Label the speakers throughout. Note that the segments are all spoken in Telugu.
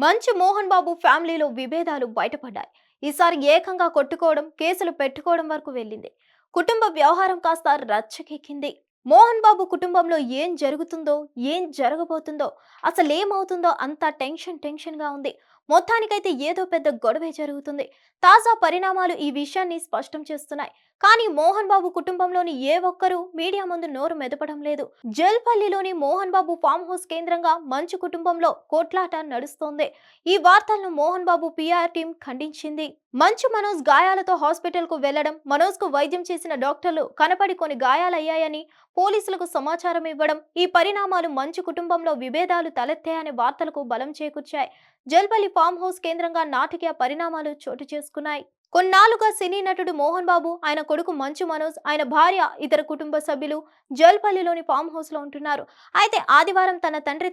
Speaker 1: మంచు మోహన్ బాబు ఫ్యామిలీలో విభేదాలు బయటపడ్డాయి. ఈసారి ఏకంగా కొట్టుకోవడం, కేసులు పెట్టుకోవడం వరకు వెళ్ళింది. కుటుంబ వ్యవహారం కాస్త రచ్చకెక్కింది. మోహన్ బాబు కుటుంబంలో ఏం జరుగుతుందో, ఏం జరగబోతుందో, అసలేమవుతుందో అంతా టెన్షన్ గా ఉంది. మొత్తానికైతే ఏదో పెద్ద గొడవే జరుగుతుంది. తాజా పరిణామాలు ఈ విషయాన్ని స్పష్టం చేస్తున్నాయి. కానీ మోహన్ బాబు కుటుంబంలోని ఏ ఒక్కరూ మీడియా ముందు నోరు మెదపడం లేదు. జల్పల్లిలోని మోహన్ బాబు ఫామ్ హౌస్ కేంద్రంగా మంచు కుటుంబంలో కోట్లాట నడుస్తోంది. ఈ వార్తలను మోహన్ బాబు పిఆర్ టీం ఖండించింది. మంచు మనోజ్ గాయాలతో హాస్పిటల్ కు వెళ్లడం, మనోజ్ కు వైద్యం చేసిన డాక్టర్లు కనపడి కొన్ని గాయాలయ్యాయని పోలీసులకు సమాచారం ఇవ్వడం, ఈ పరిణామాలు మంచు కుటుంబంలో విభేదాలు తలెత్తాయనే వార్తలకు బలం చేకూర్చాయి. జల్పల్లి ఫామ్ హౌస్ కేంద్రంగా నాటకీయ పరిణామాలు చోటు చేసుకున్నాయి. కొన్నాళ్లుగా సినీ నటుడు మోహన్ బాబు, ఆయన కొడుకు మంచు మనోజ్, ఆయన భార్య, ఇతర కుటుంబ సభ్యులు జల్పల్లిలోని ఫామ్ హౌస్ లో ఉంటున్నారు. అయితే ఆదివారం తన తండ్రి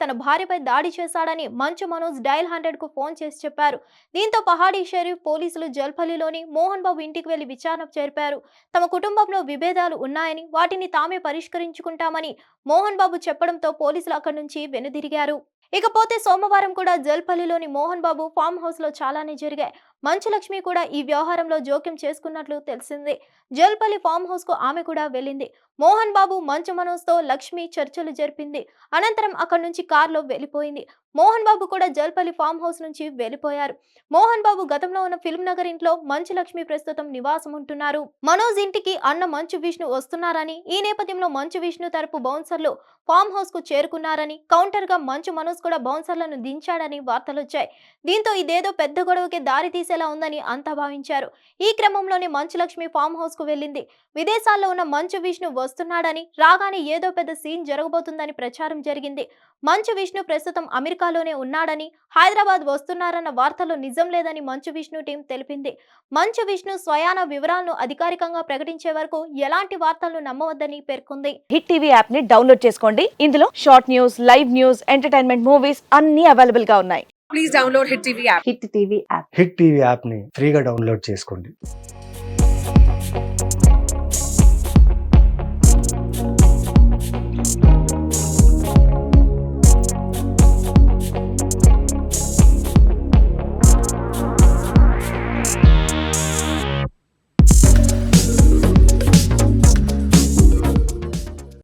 Speaker 1: తన భార్యపై దాడి చేశాడని మంచు మనోజ్ డయల్ 100 కు ఫోన్ చేసి చెప్పారు. దీంతో పహాడీ షరీఫ్ పోలీసులు జల్పల్లిలోని మోహన్ బాబు ఇంటికి వెళ్లి విచారణ జరిపారు. తమ కుటుంబంలో విభేదాలు ఉన్నాయని, వాటిని తామే పరిష్కరించుకుంటామని మోహన్ బాబు చెప్పడంతో పోలీసులు అక్కడి నుంచి వెనుదిరిగారు. ఇకపోతే సోమవారం కూడా జల్పల్లిలోని మోహన్ బాబు ఫామ్ హౌస్ లో చాలానే జరిగాయి. మంచు లక్ష్మి కూడా ఈ వ్యవహారంలో జోక్యం చేసుకున్నట్లు తెలిసింది. జల్పల్లి ఫామ్ హౌస్ కు ఆమె కూడా వెళ్ళింది. మోహన్ బాబు, మంచు మనోజ్ తో లక్ష్మి చర్చలు జరిపింది. అనంతరం అక్కడి నుంచి కారులో వెళ్లిపోయింది. మోహన్ బాబు కూడా జల్పల్లి ఫామ్ హౌస్ నుంచి వెళ్లిపోయారు. మోహన్ బాబు గతంలో ఉన్న ఫిల్మ్ నగర్ ఇంట్లో మంచు లక్ష్మి ప్రస్తుతం నివాసం ఉంటున్నారు. మనోజ్ ఇంటికి అన్న మంచు విష్ణు వస్తున్నారని, ఈ నేపథ్యంలో మంచు విష్ణు తరపు బౌన్సర్లు ఫామ్ హౌస్ కు చేరుకున్నారని, కౌంటర్ గా మంచు మనోజ్ కూడా బౌన్సర్లను దించాడని వార్తలొచ్చాయి. దీంతో ఇదేదో పెద్ద గొడవకి దారి తీసేలా ఉందని అంతా భావించారు. ఈ క్రమంలోనే మంచు లక్ష్మి ఫామ్ హౌస్ కు వెళ్ళింది. విదేశాల్లో ఉన్న మంచు విష్ణు వస్తున్నాడని, రాగానే ఏదో పెద్ద సీన్ జరగబోతుందని ప్రచారం జరిగింది. మంచు విష్ణు ప్రస్తుతం అమెరికాలోనే ఉన్నాడని, హైదరాబాద్ వస్తున్నారన్న వార్తల్లో నిజం లేదని మంచు విష్ణు టీం తెలిపింది. మంచు విష్ణు స్వయాన వివరాలను అధికారికంగా ప్రకటించే వరకు ఎలాంటి వార్తలను నమ్మవద్దని పేర్కొంది.
Speaker 2: హిట్ టీవీ యాప్ ని డౌన్లోడ్ చేసుకోండి. ఇందులో short news, live news, entertainment movies అన్ని అవైలబుల్ గా ఉన్నాయి.
Speaker 3: Please download Hit TV app.
Speaker 2: Hit TV app.
Speaker 4: Hit TV యాప్ని ఫ్రీగా డౌన్లోడ్ చేసుకోండి.